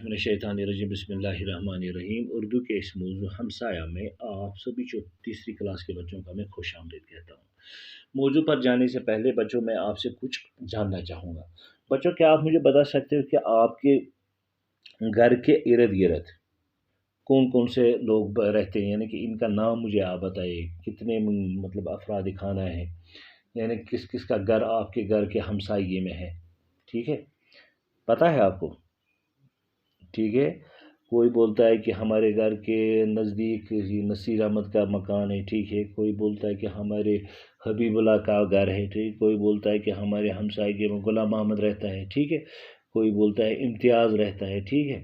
मिनश्शैतानिर्रजीम बिस्मिल्लाहिर्रहमानिर्रहीम। उर्दू के इस मौजू हमसाया में आप सभी जो तीसरी क्लास के बच्चों का मैं खुश आमदीद कहता हूँ। मौजू पर जाने से पहले बच्चों मैं आपसे कुछ जानना चाहूँगा। बच्चों, क्या आप मुझे बता सकते हो कि आपके घर के इर्द गिर्द कौन कौन से लोग रहते हैं, यानी कि इनका नाम मुझे आप बताइए। कितने मतलब अफराद खाना है, यानी किस किस का घर आपके घर के हमसाये में है। ठीक है, पता है आपको? ठीक है। कोई बोलता है कि हमारे घर के नज़दीक नसीर अहमद का मकान है। ठीक है। कोई बोलता है कि हमारे हबीबुल्लाह का घर है। ठीक। कोई बोलता है कि हमारे हमसाये में गुलाम अहमद रहता है। ठीक है। कोई बोलता है इम्तियाज़ रहता है। ठीक है।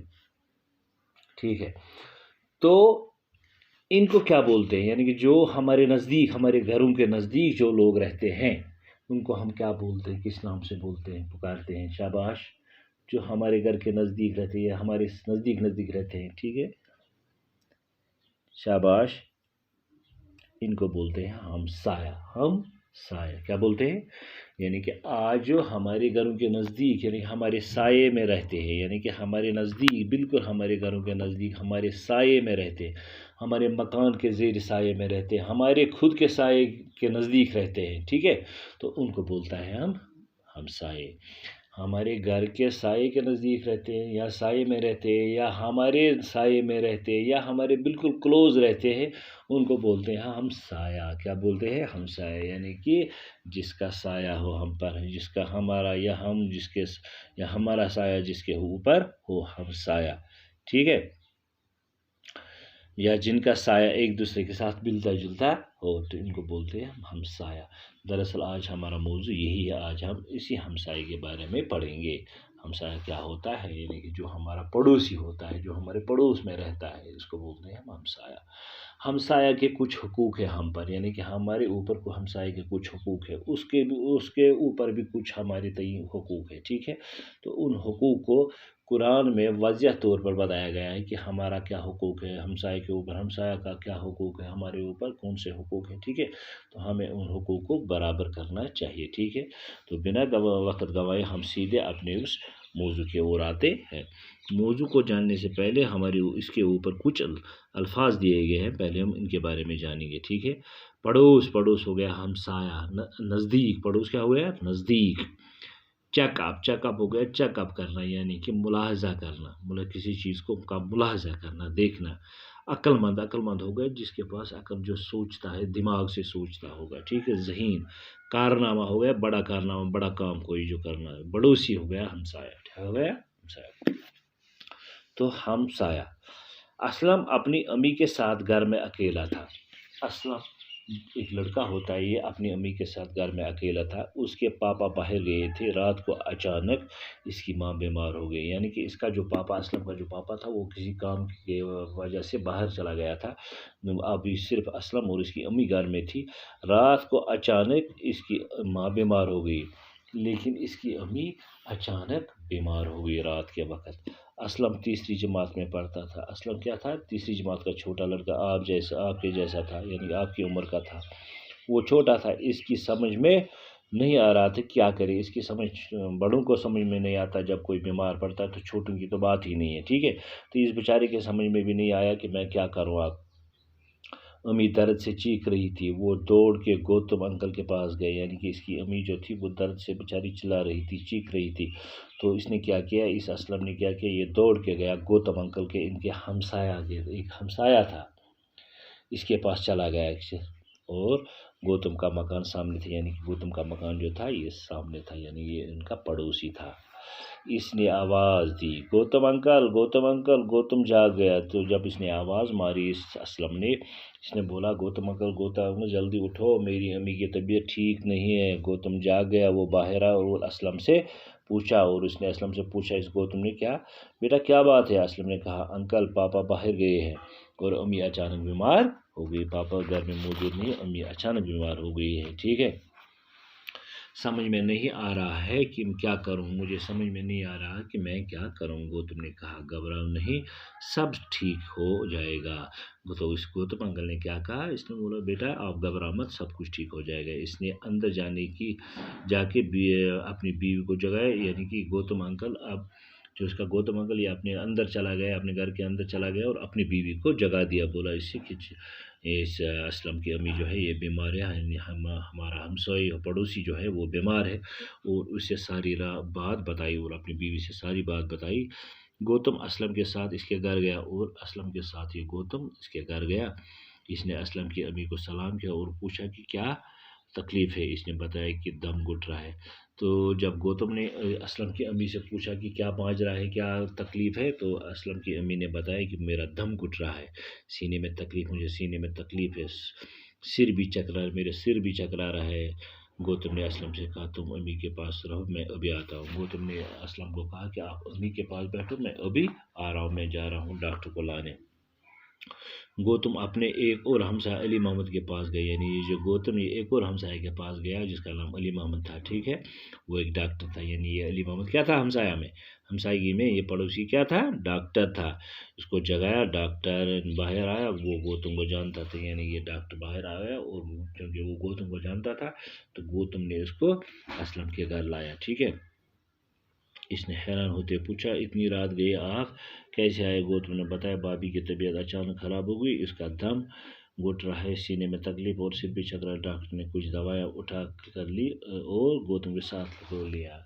ठीक है। तो इनको क्या बोलते हैं, यानी कि जो हमारे नज़दीक, हमारे घरों के नज़दीक जो लोग रहते हैं उनको हम क्या बोलते हैं, किस नाम से बोलते हैं, पुकारते हैं? शाबाश। जो हमारे घर के नज़दीक रहते हैं, हमारे नज़दीक रहते हैं। ठीक है, शाबाश। इनको बोलते हैं हमसाया। हमसाया क्या बोलते हैं? यानी कि आज जो हमारे घरों के नज़दीक, यानी हमारे साये में रहते हैं, यानी कि हमारे नज़दीक, बिल्कुल हमारे घरों के नज़दीक हमारे साये में रहते हैं, हमारे मकान के ज़ेर साये में रहते हैं, हमारे खुद के साये के नज़दीक रहते हैं। ठीक है, तो उनको बोलता है हम हमसाये। हमारे घर के साये के नज़दीक रहते हैं, या साये में रहते हैं, या हमारे साये में रहते हैं, या हमारे बिल्कुल क्लोज़ रहते हैं, उनको बोलते हैं हमसाया। क्या बोलते हैं? हमसाया। यानी कि जिसका साया हो हम पर, जिसका हमारा या हम जिसके, या हमारा साया जिसके ऊपर हो, हमसाया। ठीक है, या जिनका साया एक दूसरे के साथ मिलता जुलता हो, तो इनको बोलते हैं हमसाया। दरअसल आज हमारा मौजू यही है। आज हम इसी हमसाये के बारे में पढ़ेंगे। हमसाया क्या होता है, यानी कि जो हमारा पड़ोसी होता है, जो हमारे पड़ोस में रहता है, इसको बोलते हैं हम हमसाया। हमसाया के कुछ हुकूक है हम पर, यानी कि हमारे ऊपर को हमसाये के कुछ हुकूक है, उसके ऊपर भी कुछ हमारे तय हुकूक है। ठीक है, तो उन हुकूक को कुरान में वाज़िह तौर पर बताया गया है कि हमारा क्या हुकूक है हमसाये के ऊपर, हमसाया का क्या हुकूक है, हमारे ऊपर कौन से हुकूक है। ठीक है, तो हमें उन हुकूक को बराबर करना चाहिए। ठीक है, तो बिना वक्त गवाए हम सीधे अपने उस मौजू के ओर आते हैं। मौजू को जानने से पहले हमारे इसके ऊपर कुछ अल्फाज दिए गए हैं, पहले हम इनके बारे में जानेंगे। ठीक है, पड़ोस, पड़ोस हो गया हमसाया। नज़दीक, पड़ोस क्या हो गया? नज़दीक। चेकअप, चेकअप हो गया चेकअप करना, यानी कि मुलाहजा करना, मतलब किसी चीज़ को का मुलाहजा करना, देखना। अक्लमंद, अक्लमंद हो गया जिसके पास अक्ल, जो सोचता है, दिमाग से सोचता होगा। ठीक है, ज़हीन। कारनामा हो गया बड़ा कारनामा, बड़ा काम कोई जो करना है। बड़ोसी हो गया हमसाया। क्या हो गया? हमसाया। तो हमसाया। असलम अपनी अम्मी के साथ घर में अकेला था। असलम एक लड़का होता है, ये अपनी अम्मी के साथ घर में अकेला था। उसके पापा बाहर गए थे। रात को अचानक इसकी माँ बीमार हो गई, यानी कि इसका जो पापा, असलम का जो पापा था, वो किसी काम की वजह से बाहर चला गया था। अभी सिर्फ असलम और इसकी अम्मी घर में थी। रात को अचानक इसकी माँ बीमार हो गई, लेकिन इसकी अम्मी अचानक बीमार हो गई रात के वक्त। असलम तीसरी जमात में पढ़ता था। असलम क्या था? तीसरी जमात का छोटा लड़का, आपके जैसा था, यानी आपकी उम्र का था। वो छोटा था, इसकी समझ में नहीं आ रहा था क्या करे। इसकी समझ, बड़ों को समझ में नहीं आता जब कोई बीमार पड़ता है, तो छोटों की तो बात ही नहीं है। ठीक है, तो इस बेचारे के समझ में भी नहीं आया कि मैं क्या करूँ। आप अम्मी दर्द से चीख रही थी। वो दौड़ के गौतम अंकल के पास गए, यानी कि इसकी अम्मी जो थी वो दर्द से बेचारी चिल्ला रही थी, चीख रही थी। तो इसने क्या किया, इस असलम ने क्या किया, ये दौड़ के गया गौतम अंकल के, इनके हमसाया के, एक हमसाया था, इसके पास चला गया। और गौतम का मकान सामने था, यानी कि गौतम का मकान जो था ये सामने था, यानी ये इनका पड़ोसी था। इसने आवाज़ दी, गौतम अंकल, गौतम अंकल। गौतम जाग गया। तो जब इसने आवाज़ मारी इस असलम ने, इसने बोला, गौतम अंकल, गौतम जल्दी उठो, मेरी अम्मी की तबीयत ठीक नहीं है। गौतम जाग गया, वो बाहर आया और असलम से पूछा, और उसने असलम से पूछा, इस गौतम ने, क्या बेटा क्या बात है? असलम ने कहा, अंकल पापा बाहर गए हैं और अम्मी अचानक बीमार हो गई। पापा घर में मौजूद नहीं, अम्मी अचानक बीमार हो गई है। ठीक है, समझ में नहीं आ रहा है कि क्या करूं, मुझे समझ में नहीं आ रहा कि मैं क्या करूं। गौतम ने कहा, घबराओ नहीं, सब ठीक हो जाएगा। तो इस गौतम अंकल ने क्या कहा, इसने बोला, बेटा आप घबराओ मत, सब कुछ ठीक हो जाएगा। इसने अंदर जाके अपनी बीवी को जगाया, यानी कि गौतम अंकल अब جو اس کا گوتم انکل یہ اپنے اندر چلا گیا، اپنے گھر کے اندر چلا گیا اور اپنی بیوی کو جگا دیا، بولا اس سے کہ اس اسلم کی امی جو ہے یہ بیمار ہے، ہمارا ہمسائی پڑوسی جو ہے وہ بیمار ہے، اور اسے ساری بات بتائی اور اپنی بیوی سے ساری بات بتائی۔ گوتم اسلم کے ساتھ اس کے گھر گیا اور اسلم کے ساتھ یہ گوتم اس کے گھر گیا۔ اس نے اسلم کی امی کو سلام کیا اور پوچھا کہ کیا تکلیف ہے۔ اس نے بتایا کہ دم گھٹ رہا ہے۔ تو جب گوتم نے اسلم کی امی سے پوچھا کہ کیا بانج رہا ہے، کیا تکلیف ہے، تو اسلم کی امی نے بتایا کہ میرا دم گھٹ رہا ہے، سینے میں تکلیف، مجھے سینے میں تکلیف ہے، سر بھی چکرا ہے، میرے سر بھی چکرا رہا ہے۔ گوتم نے اسلم سے کہا تم امی کے پاس رہو، میں ابھی آتا ہوں۔ گوتم نے اسلم کو کہا کہ آپ امی کے پاس بیٹھو، میں ابھی آ رہا ہوں، میں جا رہا ہوں ڈاکٹر کو لانے۔ گوتم اپنے ایک اور ہمسایہ علی محمد کے پاس گئے، یعنی یہ جو گوتم یہ ایک اور ہمسایہ کے پاس گیا جس کا نام علی محمد تھا، ٹھیک ہے، وہ ایک ڈاکٹر تھا، یعنی یہ علی محمد کیا تھا ہمسایہ میں، ہمسایگی میں یہ پڑوسی کیا تھا، ڈاکٹر تھا۔ اس کو جگایا، ڈاکٹر باہر آیا، وہ گوتم کو جانتا تھا، یعنی یہ ڈاکٹر باہر آیا اور کیونکہ وہ گوتم کو جانتا تھا تو گوتم نے اس کو اسلم کے گھر لایا، ٹھیک ہے۔ اس نے حیران ہوتے پوچھا اتنی رات گئی آپ کیسے آئے؟ گوتم نے بتایا بابی کی طبیعت اچانک خراب ہو گئی، اس کا دم گھٹ رہا ہے، سینے میں تکلیف اور سر بھی چکرا۔ ڈاکٹر نے کچھ دوائیاں اٹھا کر لی اور گوتم کے ساتھ ہو لیا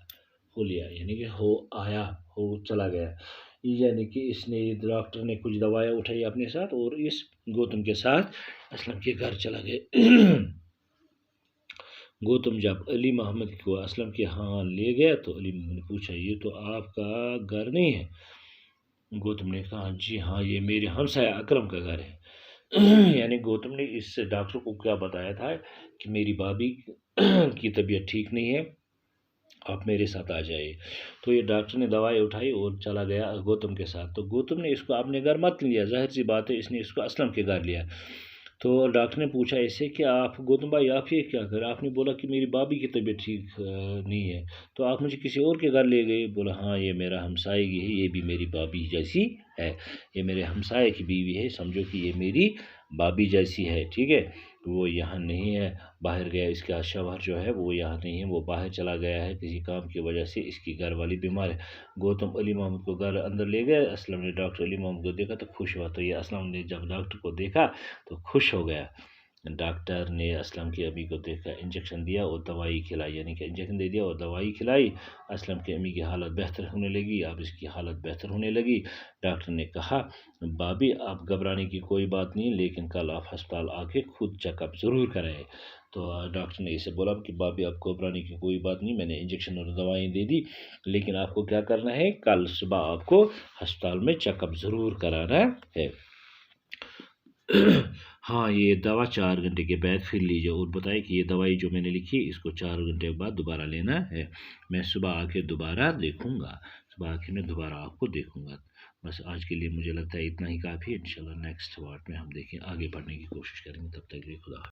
یعنی کہ چلا گیا، یعنی کہ اس نے ڈاکٹر نے کچھ دوائیاں اٹھائی اپنے ساتھ اور اس گوتم کے ساتھ اسلم کے گھر چلا گیا۔ گوتم جب علی محمد کو اسلم کے ہاں لے گیا تو علی محمد نے پوچھا یہ تو آپ کا گھر نہیں ہے؟ گوتم نے کہا جی ہاں یہ میرے ہمسایہ اکرم کا گھر ہے۔ یعنی گوتم نے اس ڈاکٹر کو کیا بتایا تھا کہ میری بابی کی طبیعت ٹھیک نہیں ہے، آپ میرے ساتھ آ جائیے۔ تو یہ ڈاکٹر نے دوائی اٹھائی اور چلا گیا گوتم کے ساتھ۔ تو گوتم نے اس کو اپنے گھر مت لیا، ظاہر سی بات ہے اس نے اس کو اسلم کے گھر لیا۔ تو ڈاکٹر نے پوچھا اس سے کہ آپ گوتم بھائی آپ یہ کیا کر، آپ نے بولا کہ میری بابی کی طبیعت ٹھیک نہیں ہے تو آپ مجھے کسی اور کے گھر لے گئے؟ بولا ہاں یہ میرا ہمسایہ ہے، یہ بھی میری بابی جیسی ہے، یہ میرے ہمسایہ کی بیوی ہے، سمجھو کہ یہ میری بابی جیسی ہے، ٹھیک ہے۔ وہ یہاں نہیں ہے، باہر گیا، اس کا شوہر جو ہے وہ یہاں نہیں ہے، وہ باہر چلا گیا ہے کسی کام کی وجہ سے، اس کی گھر والی بیمار ہے۔ گوتم علی محمد کو گھر اندر لے گئے، اسلم نے ڈاکٹر علی محمد کو دیکھا تو خوش ہوا، تو یہ اسلم نے جب ڈاکٹر کو دیکھا تو خوش ہو گیا۔ ڈاکٹر نے اسلم کی امی کو دیکھا، انجیکشن دیا اور دوائی کھلائی، یعنی کہ انجیکشن دے دیا اور دوائی کھلائی۔ اسلم کی امی کی حالت بہتر ہونے لگی، اب اس کی حالت بہتر ہونے لگی۔ ڈاکٹر نے کہا بابی آپ گھبرانے کی کوئی بات نہیں، لیکن کل آپ ہسپتال آ کے خود چیک اپ ضرور کرائے۔ تو ڈاکٹر نے اسے بولا کہ بابی آپ گھبرانے کی کوئی بات نہیں، میں نے انجیکشن اور دوائیں دے دی، لیکن آپ کو کیا کرنا ہے، کل صبح آپ کو ہسپتال میں چیک اپ ضرور کرانا ہے۔ ہاں یہ دوا 4 گھنٹے کے بعد پھر لیجیے، اور بتائے کہ یہ دوائی جو میں نے لکھی اس کو 4 گھنٹے بعد دوبارہ لینا ہے، میں صبح آ کے دوبارہ دیکھوں گا، صبح آ کے میں دوبارہ آپ کو دیکھوں گا۔ بس آج کے لیے مجھے لگتا ہے اتنا ہی کافی ہے، انشاءاللہ نیکسٹ پارٹ میں ہم دیکھیں آگے بڑھنے کی کوشش کریں گے، تب تک کے لیے خدا حافظ۔